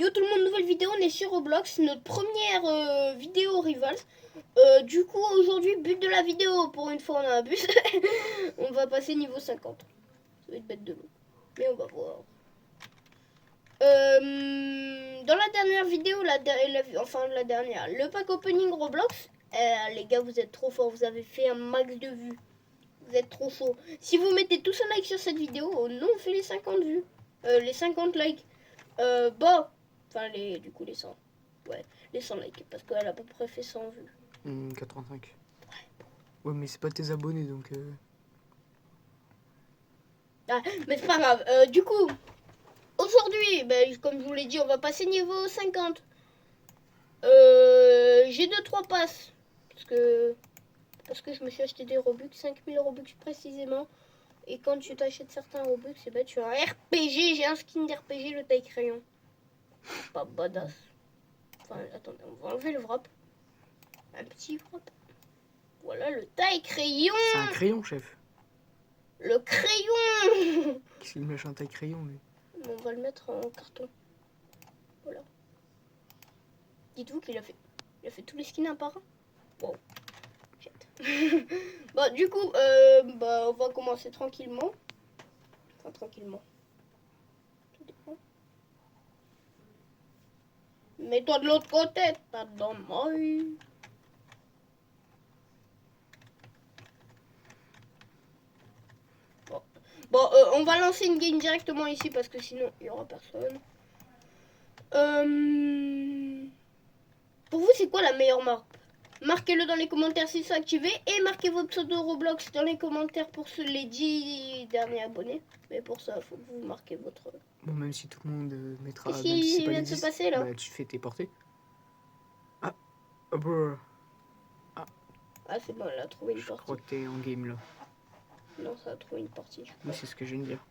Yo tout le monde, nouvelle vidéo, on est sur Roblox, c'est notre première vidéo Rivals. Du coup aujourd'hui, but de la vidéo, pour une fois on a un but, on va passer niveau 50. Ça va être bête de long, mais on va voir. Dans la dernière vidéo, la dernière, le pack opening Roblox, les gars vous êtes trop forts, vous avez fait un max de vues. Vous êtes trop chaud. Si vous mettez tous un like sur cette vidéo, non on fait les 50 vues. Les 50 likes. Bah, enfin du coup les 100. Ouais, les 100 likes, parce qu'elle a à peu près fait 100 vues. 85. Ouais, mais c'est pas tes abonnés, donc... Ah, mais c'est pas grave. Du coup, aujourd'hui, ben, comme je vous l'ai dit, on va passer niveau 50. J'ai 2-3 passes. Parce que je me suis acheté des Robux, 5000 Robux précisément. Et quand tu t'achètes certains Robux, c'est ben, tu as un RPG. J'ai un skin d'RPG, le taille crayon. Pas badass. Enfin, attendez, on va enlever le wrap. Un petit wrap. Voilà le taille crayon. C'est un crayon, chef. Le crayon. Qu'est-ce qu'il me lâche un taille crayon, lui? On va le mettre en carton. Voilà. Dites-vous qu'il a fait tous les skins un par un. Wow. Bah du coup, on va commencer tranquillement. Enfin tranquillement. Tout dépend. Mets-toi de l'autre côté, t'as dans moi. Bon, on va lancer une game directement ici parce que sinon il n'y aura personne. Pour vous, c'est quoi la meilleure map? Marquez-le dans les commentaires si c'est activé et marquez votre pseudo Roblox dans les commentaires pour les 10 derniers abonnés. Mais pour ça, il faut que vous marquez votre... Bon, même si tout le monde mettra... Qu'est-ce même si qui c'est pas vient les de se 10, passer là? bah tu fais tes portées. Ah, oh, brr. Ah c'est bon, elle a trouvé une Je partie. crois que t'es en game, là. Non, ça a trouvé une partie. Oui, c'est ce que je viens de dire.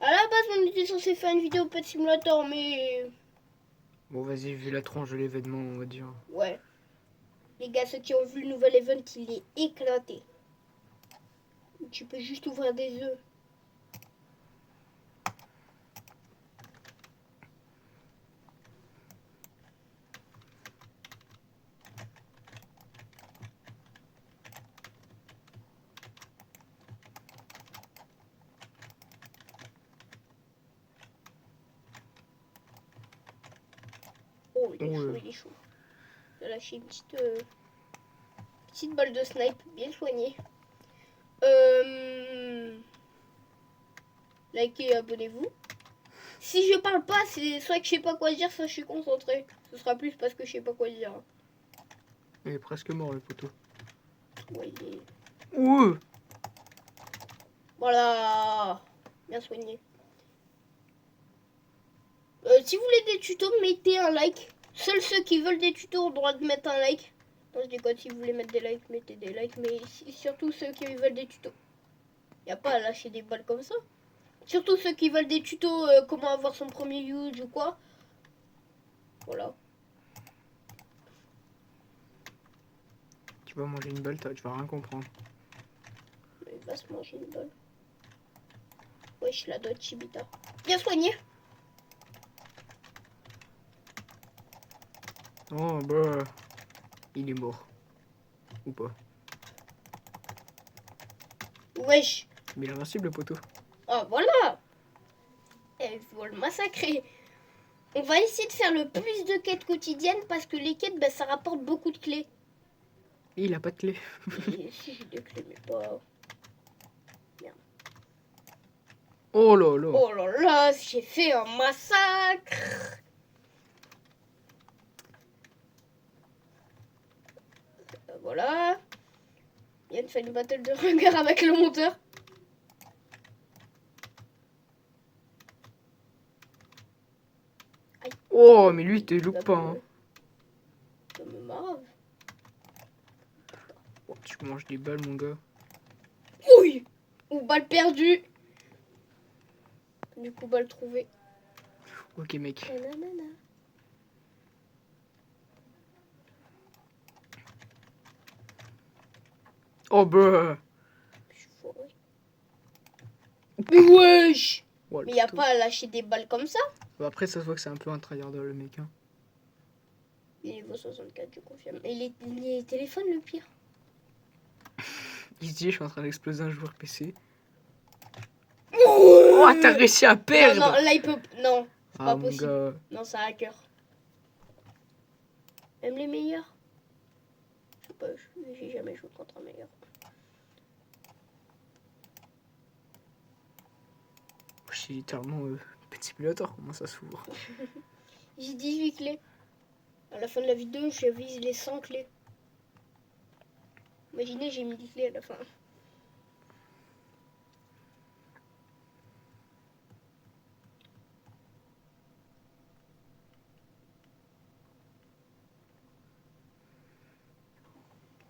À la base, on était censé faire une vidéo Pet Simulator, mais... Bon, vas-y, vu la tronche de l'événement, on va dire. Ouais. Les gars, ceux qui ont vu le nouvel event, il est éclaté. Tu peux juste ouvrir des œufs. Oh, il est chaud, il est chaud. J'ai lâché une petite balle de snipe, bien soignée. Likez et abonnez-vous. Si je parle pas, c'est soit que je sais pas quoi dire, soit je suis concentré. Ce sera plus parce que je sais pas quoi dire. Il est presque mort, le poteau. Ouais, il est... Ouh! Voilà. Bien soigné. Si vous voulez des tutos, mettez un like. Seuls ceux qui veulent des tutos ont le droit de mettre un like. Non, je déconne, si vous voulez mettre des likes, mettez des likes. Mais surtout ceux qui veulent des tutos. Y a pas à lâcher des balles comme ça. Surtout ceux qui veulent des tutos, comment avoir son premier huge ou quoi. Voilà. Tu vas manger une balle, tu vas rien comprendre. Mais il va se manger une balle. Wesh, la Dolce Chibita. Bien soigné. Oh, bah... Il est mort. Ou pas. Wesh. Mais il est invincible, le poteau. Ah, voilà. Elle va le massacrer. On va essayer de faire le plus de quêtes quotidiennes parce que les quêtes, ça rapporte beaucoup de clés. Et il a pas de clé. Et si j'ai des clés, mais pas... Merde. Oh là là. Oh là là, j'ai fait un massacre. Voilà. Yann fait une battle de regard avec le monteur. Aïe. Oh, mais lui, t'es loupe pas, hein. Ça me marave. Oh, tu manges des balles, mon gars. Oui. Ou balle perdue. Du coup, balle trouvée. Ok, mec. Nanana. Oh, bah... Je suis foiré. Mais wesh. Ouais, Mais y a plutôt. pas à lâcher des balles comme ça. Bah, après, ça se voit que c'est un peu un tryharder le mec. Hein. Il est niveau 64, je confirme. Et les téléphones, le pire. Il se dit, je suis en train d'exploser un joueur PC. Oh, t'as réussi à Non, perdre. non, là il peut. Non, c'est Ah, pas mon possible. gars. Non, c'est un hacker. Même les meilleurs. Je sais pas, j'ai jamais joué contre un meilleur. C'est littéralement petit simulator, comment ça s'ouvre. J'ai 18 clés. À la fin de la vidéo, je vise les 100 clés. Imaginez, j'ai mis 10 clés à la fin.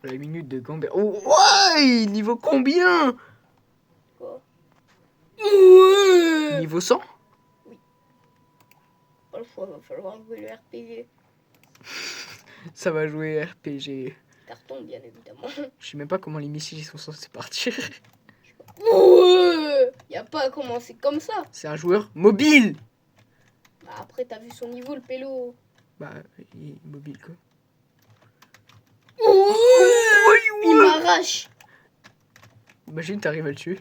La minute de Gambert. Oh, ouais. Niveau combien? Quoi? Ouais. Niveau 100? Pas le choix, va falloir jouer le RPG. Ça va jouer RPG. Carton, bien évidemment. Je sais même pas comment les missiles ils sont censés partir. Ouais. Y a pas à commencer comme ça. C'est un joueur mobile. Bah, après, t'as vu son niveau, le pélo. Bah, il est mobile quoi. Ouais. Il m'arrache. Imagine, t'arrives à le tuer.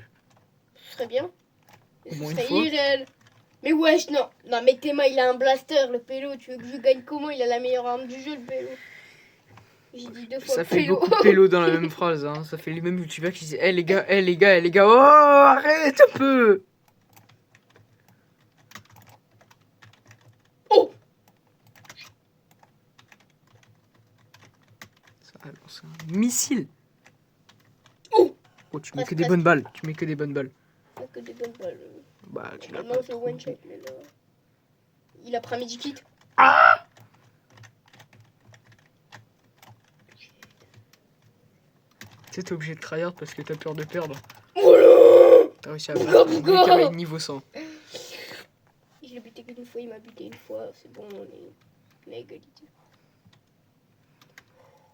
Ce serait bien. Au Ce moins une serait fois. irréel. Mais wesh, non. Non, mais Théma, il a un blaster, le pélo. Tu veux que je gagne comment? Il a la meilleure arme du jeu, le pélo. J'ai dit 2 fois Ça le fait pélo. beaucoup de pélo dans la même phrase. Hein. Ça fait les mêmes youtubeurs qui disent les gars, les gars, les gars. Oh, arrête un peu. Oh. Ça a lancé un missile. Oh. Oh, tu mets que Presque, des bonnes balles. Tu mets que des bonnes balles. Pas que des bonnes balles. Bah, tu l'as Normalement, pas je trop. one shot, mais là. Il a pris un medikit. Ah! Tu sais, t'es obligé de tryhard parce que t'as peur de perdre. Oh T'as réussi à battre un mec avec niveau 100. je l'ai buté qu'une fois, il m'a buté une fois. C'est bon, on est à égalité.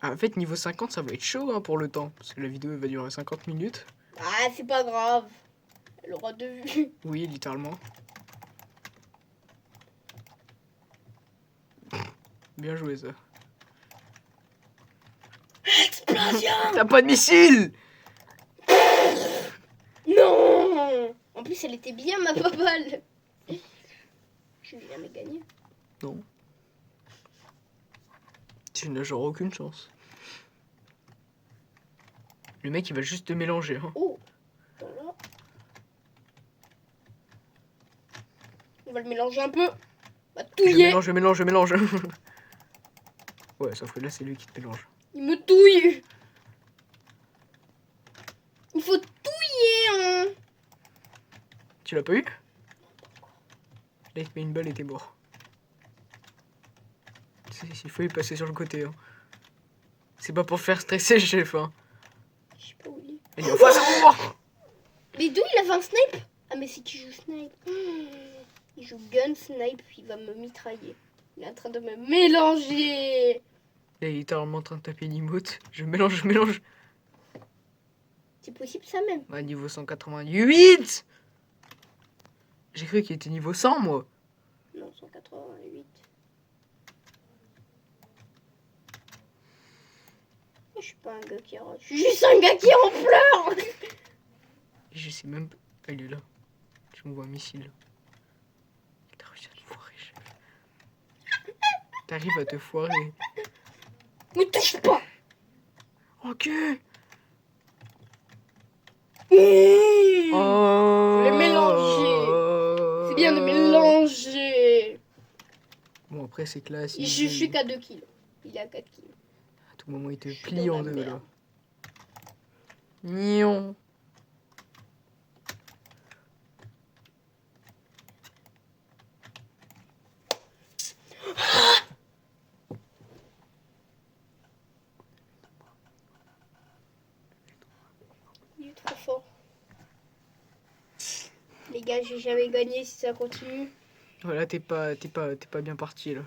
Ah, en fait, niveau 50, ça va être chaud hein, pour le temps. Parce que la vidéo elle va durer 50 minutes. Ah, c'est pas grave. Elle aura 2 vues. Oui, littéralement. Bien joué ça. Explosion. T'as pas de missile! Non. En plus, elle était bien, ma balle. Je n'ai jamais gagné. Non. Tu n'as genre aucune chance. Le mec il va juste te mélanger. Hein. Oh. Attends là. On va le mélanger un peu. Va Je touiller. mélange, je mélange, je mélange. Ouais, sauf que là c'est lui qui te mélange. Il me touille. Il faut touiller, hein. Tu l'as pas eu? Là il te met une balle et t'es mort. Il faut y passer sur le côté. Hein. C'est pas pour faire stresser le chef. Hein. Je sais pas où il est. Il est en face. Oh Mais d'où il avait un snipe? Ah, mais c'est qui joue snipe? Il joue gun snipe, il va me mitrailler. Il est en train de me mélanger. Il est littéralement en train de taper une emote. Je mélange, je mélange. C'est possible ça même. Bah, niveau 188. J'ai cru qu'il était niveau 100 moi. Non, 188. Je suis pas un gars qui rate. Je suis juste un gars qui en pleure. Je sais même pas. Ah, il est là. Je m'envoie un missile. T'as réussi à te foirer, chef. T'arrives à te foirer. Me touche pas. Ok. Je l'ai mélangé. C'est bien de mélanger. Bon, après, c'est classe. Je suis qu'à 2 kilos. Il est à 4 kilos. À tout moment, il te Je suis plie dans en la deux, là. merde. Nion. Il est trop fort. Les gars, j'ai jamais gagné si ça continue. Voilà, t'es pas bien parti, là.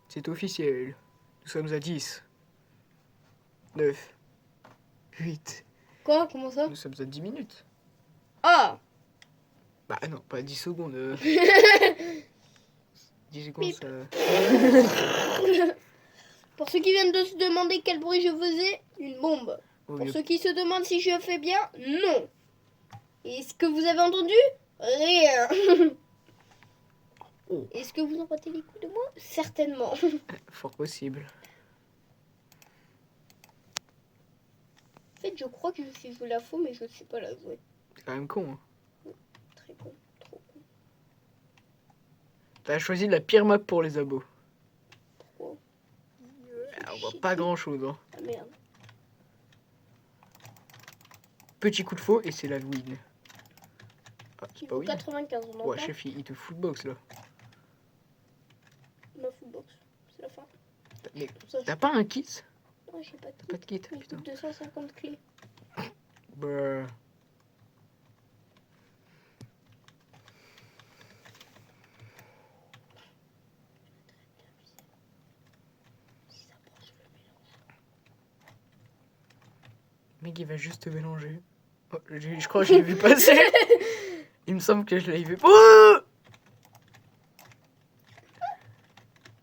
C'est officiel. Nous sommes à 10. 9. 8. Quoi? Comment ça? Nous sommes à 10 minutes. Ah! Bah non, pas 10 secondes. 10 secondes, Bip. ça... Pour ceux qui viennent de se demander quel bruit je faisais, une bombe. vaut Pour mieux. ceux qui se demandent si je fais bien, non. Et ce que vous avez entendu? Rien. Oh. Est-ce que vous en battez les coups de moi? Certainement. Fort possible. En fait, je crois que je sais jouer la faux, mais je ne sais pas la jouer. C'est quand même con. Hein. Très con, trop con. T'as choisi la pire map pour les abos. Pourquoi? On voit pas grand chose. Hein. Ah merde. Petit coup de faux et c'est la win. Ah, c'est pas Niveau win. 95, on entend. Ouais, chef, il te footbox là. Ma footbox. C'est la fin. Mais Comme ça, t'as pas un kit? non, j'ai pas de Pas de kit, Mais putain. 250 clés. Bah... Si ça prend, je le mélange. Mec, il va juste te mélanger. Oh, je crois que je l'ai vu passer. Il me semble que je l'ai vu. Oh,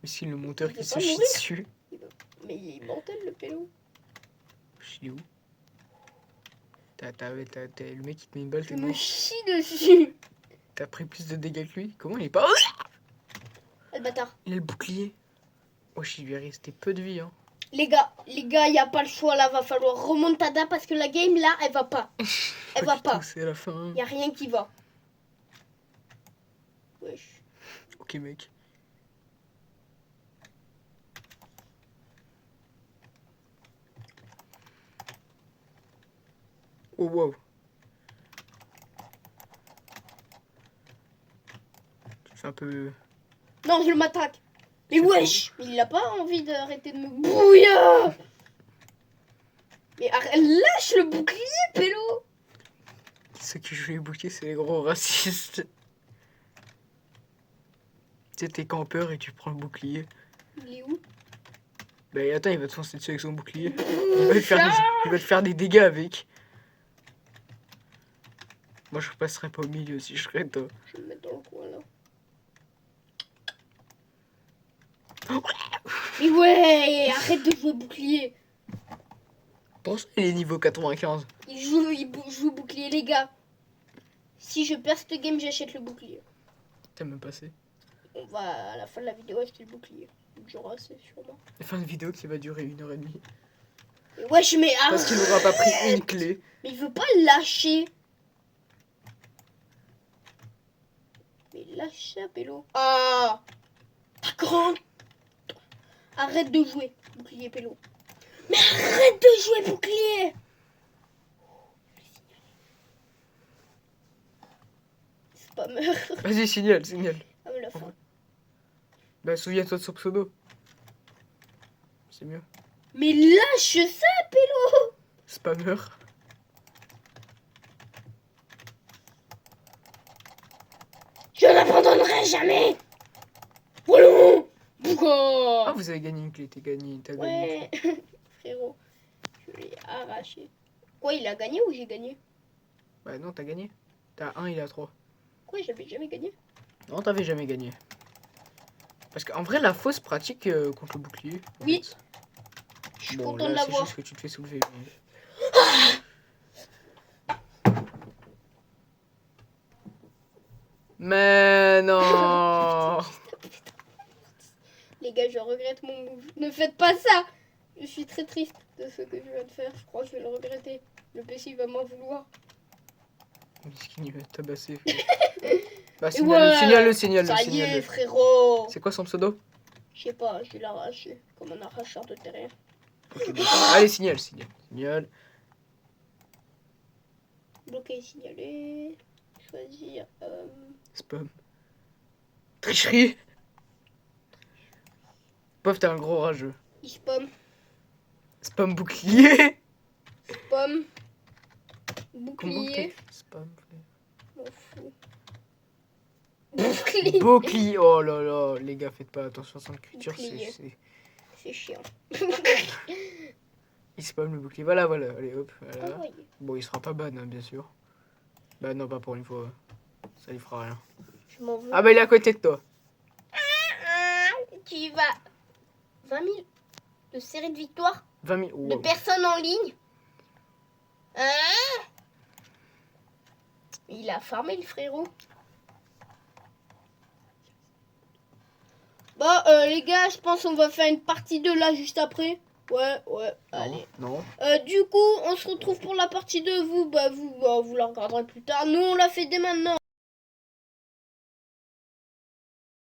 mais si le monteur Il qui veut se pas chie mourir. dessus. Mais il est mortel le pélo. Je suis où? Le mec qui te met une balle, Je t'es me mort. chie dessus. T'as pris plus de dégâts que lui? Comment il est pas... Ah, le bâtard. Il a le bouclier. Oh, il lui est resté peu de vie, hein. Les gars, il n'y a pas le choix là, va falloir remontada parce que la game là, elle va pas. Elle va du pas. tout, c'est la fin. Il n'y a rien qui va. Wesh. Ok, mec. Oh, wow. Tu fais un peu... Non, je m'attaque. Mais wesh, il a pas envie d'arrêter de me bouillir. Mais lâche le bouclier, pélo. Ceux qui jouent les boucliers, c'est les gros racistes. Tu sais, t'es campeur et tu prends le bouclier. Il est où? Bah attends, il va te foncer dessus avec son bouclier. Il va te faire des dégâts avec. Moi, je passerai pas au milieu si je serais toi. Je vais me mettre dans le coin là. Mais ouais, arrête de jouer bouclier. Pense qu'il est niveau 95. Il joue bouclier, les gars. Si je perds cette game, j'achète le bouclier. T'as même passé. On va à la fin de la vidéo acheter le bouclier. J'aurai assez sûrement. La fin de vidéo qui va durer 1h30. Mais wesh, mais Parce qu'il n'aura pas pris une clé. Mais il veut pas lâcher. Mais lâche ça, pélo. Ah, ta grande. Arrête de jouer, bouclier, pélo. Mais arrête de jouer, bouclier. C'est pas meurtre. Vas-y, signale. Ah, mais la fin. Bah, souviens-toi de son pseudo. C'est mieux. Mais lâche ça, pélo. Spammer. Je n'abandonnerai jamais. Voilà. Ah, vous avez gagné une clé. T'as gagné une Ouais, clé. frérot, je l'ai arraché. Quoi, il a gagné ou j'ai gagné? Bah non, t'as gagné. T'as 1, il a 3. Quoi, j'avais jamais gagné? Non, t'avais jamais gagné. Parce qu'en vrai, la fausse pratique contre le bouclier. en Oui. fait. Je suis Bon, content de là, c'est l'avoir. juste que tu te fais soulever. Mais non. Les gars, je regrette mon move. Ne faites pas ça. Je suis très triste de ce que je viens de faire. Je crois que je vais le regretter. Le PC va m'en vouloir. Miskin, il va te tabasser. Bah, Et signale-le. ça y est, Signale-le. frérot. C'est quoi son pseudo? Je sais pas, je vais l'arracher. Comme un arracheur de terrain. Ok, bon. Allez, signale. Bloquer, signaler. Choisir. Spam. Tricherie. Pof, t'es un gros rageux. Spam. Spam bouclier. Spam. Comment Bouclier. Spam. M'en fous. Bouclier. Bouclier. Oh là là, les gars, faites pas attention à son culture. Bouclier. C'est chiant. Il spam le bouclier. Voilà, voilà. Allez, hop. Voilà. Envoyé. Bon, il sera pas ban, hein, bien sûr. Bah non, pas pour une fois. Ça lui fera rien. Je m'en veux. Ah bah il est à côté de toi. Tu vas 20 000 de série de victoire 20 000. de Wow. personnes en ligne. Il a farmé le frérot. Bon, les gars, je pense qu'on va faire une partie 2 là juste après. Ouais, allez. Non. Du coup, on se retrouve pour la partie 2. Vous la regarderez plus tard. Nous, on l'a fait dès maintenant.